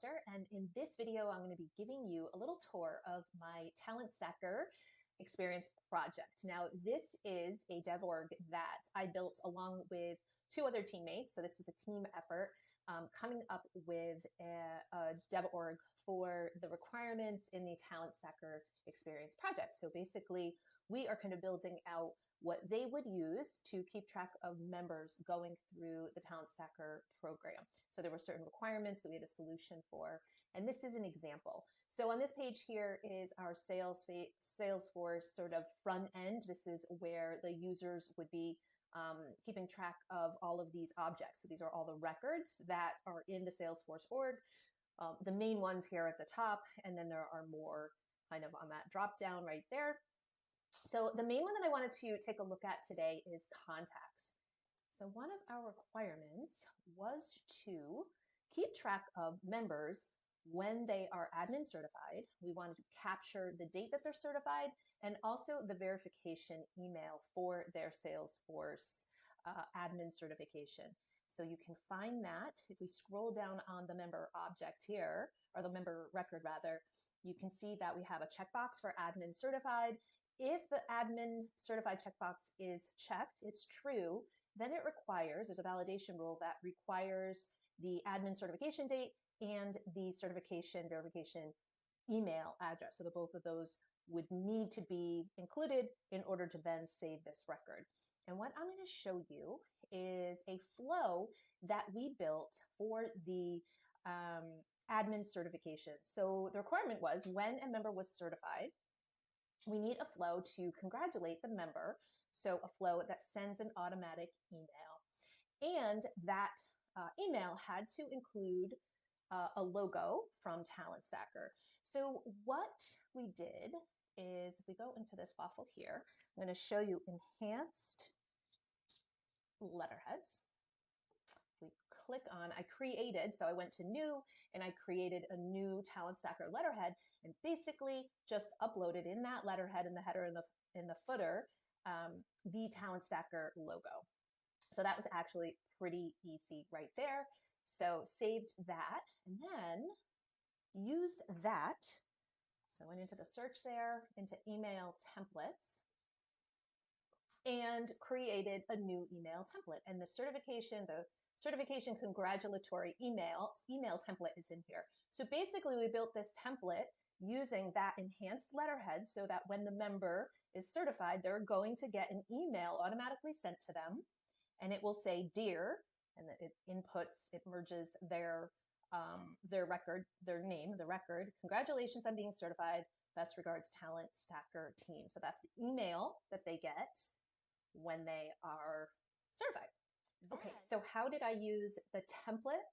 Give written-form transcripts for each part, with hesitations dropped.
Foster, and in this video I'm going to be giving you a little tour of my Talent Stacker experience project. Now this is a dev org that I built along with two other teammates, so this was a team effort coming up with a dev org for the requirements in the Talent Stacker experience project. So basically we are kind of building out what they would use to keep track of members going through the Talent Stacker program. So there were certain requirements that we had a solution for, and this is an example. So on this page here is our Salesforce sort of front end. This is where the users would be keeping track of all of these objects. So these are all the records that are in the Salesforce org. The main ones here at the top, and then there are more kind of on that drop down right there. So the main one that I wanted to take a look at today is contacts. So one of our requirements was to keep track of members when they are admin certified. We wanted to capture the date that they're certified and also the verification email for their Salesforce admin certification. So you can find that if we scroll down on the member object here, or the member record rather, you can see that we have a checkbox for admin certified. If the admin certified checkbox is checked, it's true, then it requires, there's a validation rule that requires the admin certification date and the certification verification email address. So the both of those would need to be included in order to then save this record. And what I'm going to show you is a flow that we built for the admin certification. So the requirement was when a member was certified, we need a flow to congratulate the member. So a flow that sends an automatic email. And that email had to include a logo from Talent Stacker. So what we did is, if we go into this waffle here, I'm going to show you enhanced letterheads. We click on, I created, so I went to new and I created a new Talent Stacker letterhead and basically just uploaded in that letterhead in the header and in the footer the Talent Stacker logo. So that was actually pretty easy right there. So saved that and then used that. So I went into the search there, into email templates, and created a new email template. And the certification congratulatory email template is in here. So basically we built this template using that enhanced letterhead so that when the member is certified, they're going to get an email automatically sent to them. And it will say dear, and it inputs, it merges their record, their name, the record. Congratulations on being certified. Best regards, Talent Stacker team. So that's the email that they get when they are certified. Okay, so how did I use the template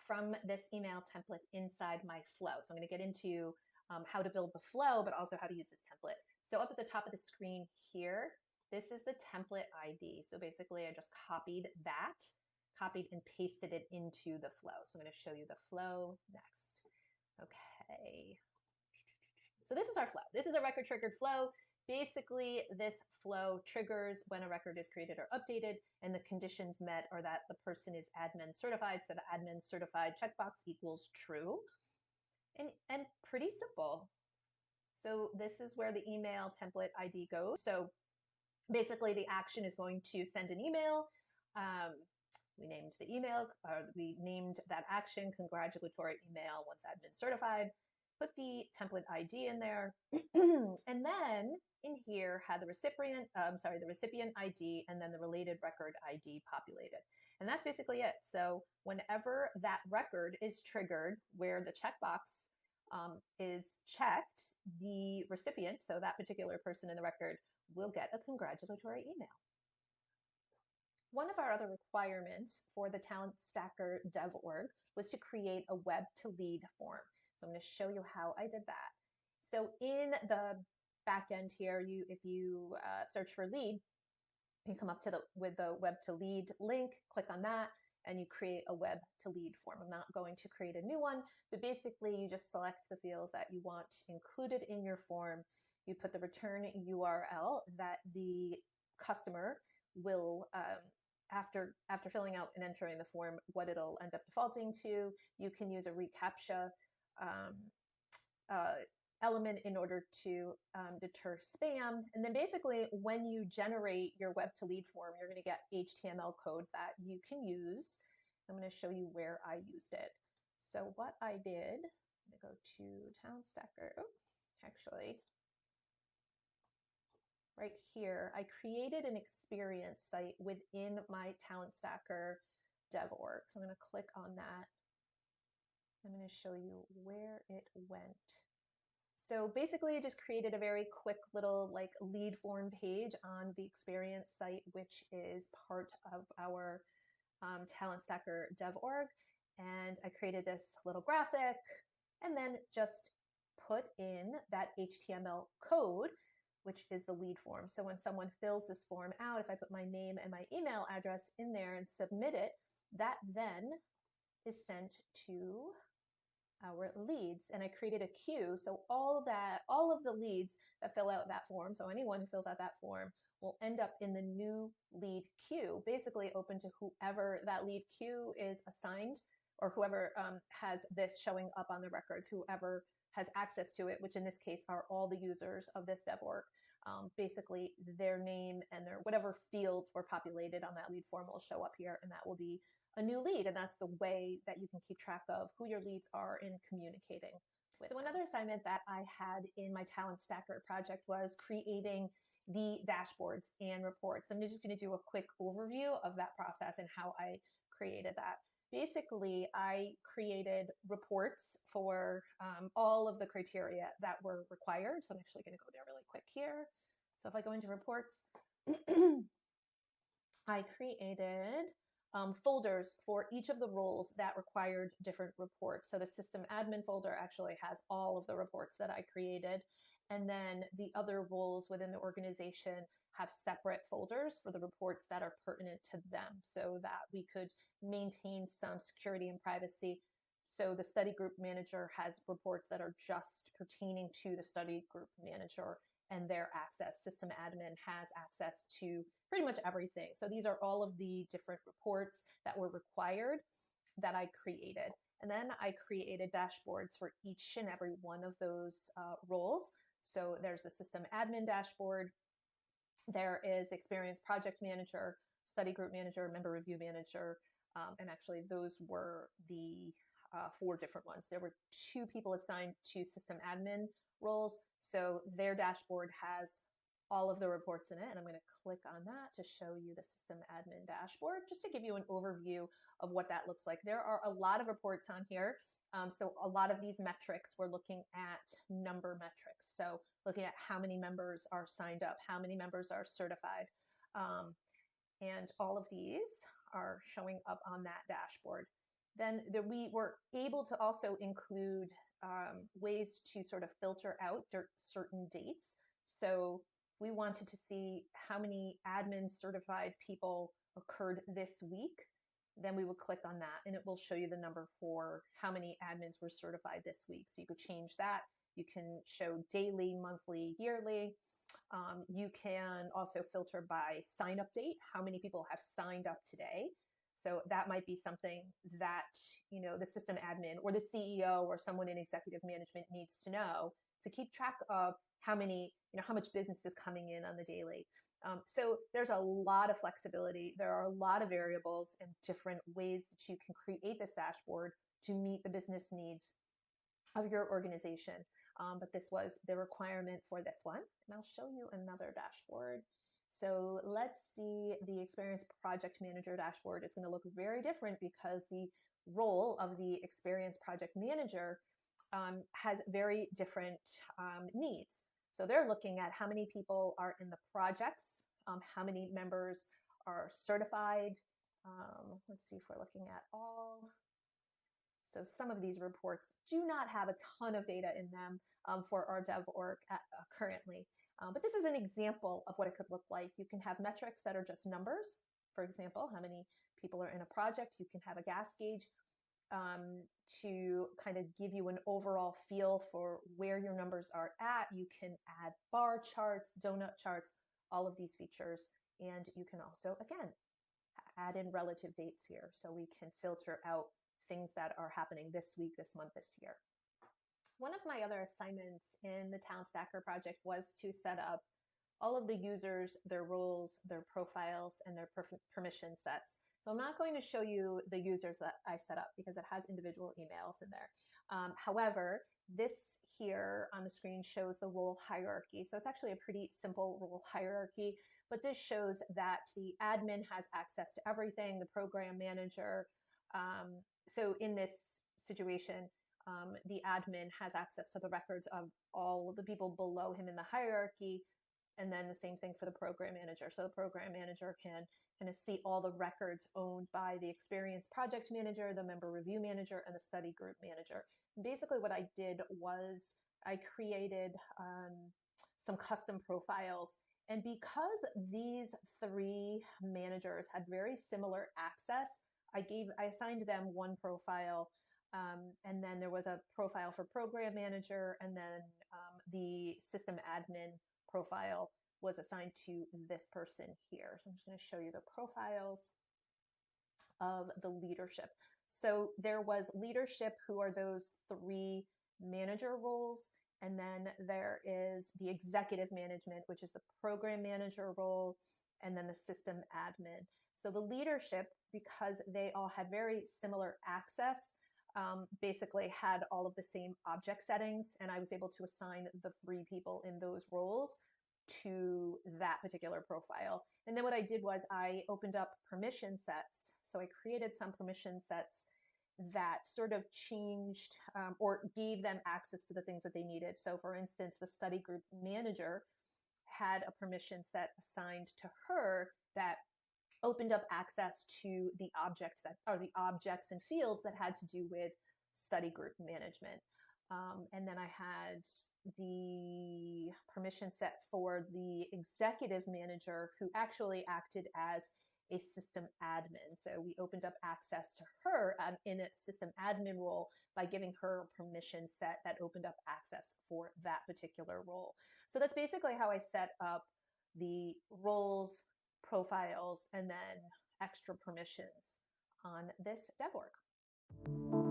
from this email template inside my flow? So I'm going to get into how to build the flow, but also how to use this template. So up at the top of the screen here, this is the template ID. So basically I just copied and pasted it into the flow. So I'm going to show you the flow next. Okay. So this is our flow. This is a record triggered flow. Basically, this flow triggers when a record is created or updated, and the conditions met are that the person is admin certified. So the admin certified checkbox equals true, and pretty simple. So this is where the email template ID goes. So basically, the action is going to send an email. We named the email, or we named that action congratulatory email once admin certified. Put the template ID in there, and then in here had the recipient ID and then the related record ID populated. And that's basically it. So whenever that record is triggered where the checkbox is checked, the recipient, so that particular person in the record, will get a congratulatory email. One of our other requirements for the Talent Stacker dev org was to create a web to lead form. So I'm going to show you how I did that. So in the back end here, if you search for lead, you come up to with the web to lead link, click on that, and you create a web to lead form. I'm not going to create a new one, but basically you just select the fields that you want included in your form. You put the return URL that the customer will after filling out and entering the form, what it'll end up defaulting to. You can use a reCAPTCHA um, uh, element in order to deter spam. And then basically when you generate your web to lead form, you're going to get HTML code that you can use. I'm going to show you where I used it. So what I did, I'm going to go to TalentStacker. Oh, actually, right here, I created an experience site within my TalentStacker dev org. So I'm going to click on that. I'm going to show you where it went. So basically I just created a very quick little like lead form page on the experience site, which is part of our TalentStacker dev org. And I created this little graphic and then just put in that HTML code, which is the lead form. So when someone fills this form out, if I put my name and my email address in there and submit it, that then is sent to our leads. And I created a queue. So all of the leads that fill out that form, so anyone who fills out that form will end up in the new lead queue, basically open to whoever that lead queue is assigned, or whoever has this showing up on the records, whoever has access to it, which in this case are all the users of this dev org. Basically their name and their whatever fields were populated on that lead form will show up here, and that will be a new lead. And that's the way that you can keep track of who your leads are in communicating with. So another assignment that I had in my TalentStacker project was creating the dashboards and reports. I'm just going to do a quick overview of that process and how I created that. Basically, I created reports for all of the criteria that were required. So I'm actually going to go there really quick here. So if I go into reports, I created folders for each of the roles that required different reports. So the system admin folder actually has all of the reports that I created. And then the other roles within the organization have separate folders for the reports that are pertinent to them, so that we could maintain some security and privacy. So the study group manager has reports that are just pertaining to the study group manager and their access. System admin has access to pretty much everything. So these are all of the different reports that were required that I created. And then I created dashboards for each and every one of those roles. So there's the system admin dashboard. There is experience project manager, study group manager, member review manager. And actually those were the 4 different ones. There were 2 people assigned to system admin roles. So their dashboard has all of the reports in it. And I'm going to click on that to show you the system admin dashboard, just to give you an overview of what that looks like. There are a lot of reports on here. So a lot of these metrics, we're looking at number metrics. So looking at how many members are signed up, how many members are certified. And all of these are showing up on that dashboard. Then we were able to also include ways to sort of filter out certain dates. So if we wanted to see how many admin certified people occurred this week, then we would click on that and it will show you the number for how many admins were certified this week. So you could change that. You can show daily, monthly, yearly. You can also filter by sign up date, how many people have signed up today. So that might be something that, you know, the system admin or the CEO or someone in executive management needs to know to keep track of how many, you know, how much business is coming in on the daily. So there's a lot of flexibility. There are a lot of variables and different ways that you can create this dashboard to meet the business needs of your organization. But this was the requirement for this one. And I'll show you another dashboard. So let's see the Experience Project Manager dashboard. It's going to look very different because the role of the Experience Project Manager has very different needs. So they're looking at how many people are in the projects, how many members are certified. Let's see if we're looking at all. So some of these reports do not have a ton of data in them for our dev org currently. But this is an example of what it could look like. You can have metrics that are just numbers. For example, how many people are in a project. You can have a gas gauge to kind of give you an overall feel for where your numbers are at. You can add bar charts, donut charts, all of these features. And you can also, again, add in relative dates here so we can filter out things that are happening this week, this month, this year. One of my other assignments in the Talent Stacker project was to set up all of the users, their roles, their profiles, and their permission sets. So I'm not going to show you the users that I set up because it has individual emails in there. However, this here on the screen shows the role hierarchy. So it's actually a pretty simple role hierarchy, but this shows that the admin has access to everything, the program manager. So in this situation, the admin has access to the records of all the people below him in the hierarchy, and then the same thing for the program manager. So the program manager can kind of see all the records owned by the experienced project manager, the member review manager, and the study group manager. And basically what I did was I created some custom profiles. And because these three managers had very similar access, I assigned them one profile, and then there was a profile for program manager, and then the system admin profile was assigned to this person here. So I'm just going to show you the profiles of the leadership. So there was leadership, who are those three manager roles, and then there is the executive management, which is the program manager role, and then the system admin. So the leadership, because they all had very similar access, basically had all of the same object settings, and I was able to assign the three people in those roles to that particular profile. And then what I did was I opened up permission sets. So I created some permission sets that sort of changed or gave them access to the things that they needed. So for instance, the study group manager had a permission set assigned to her that opened up access to the objects and fields that had to do with study group management. And then I had the permission set for the executive manager, who actually acted as a system admin. So we opened up access to her in a system admin role by giving her a permission set that opened up access for that particular role. So that's basically how I set up the roles, profiles, and then extra permissions on this dev org.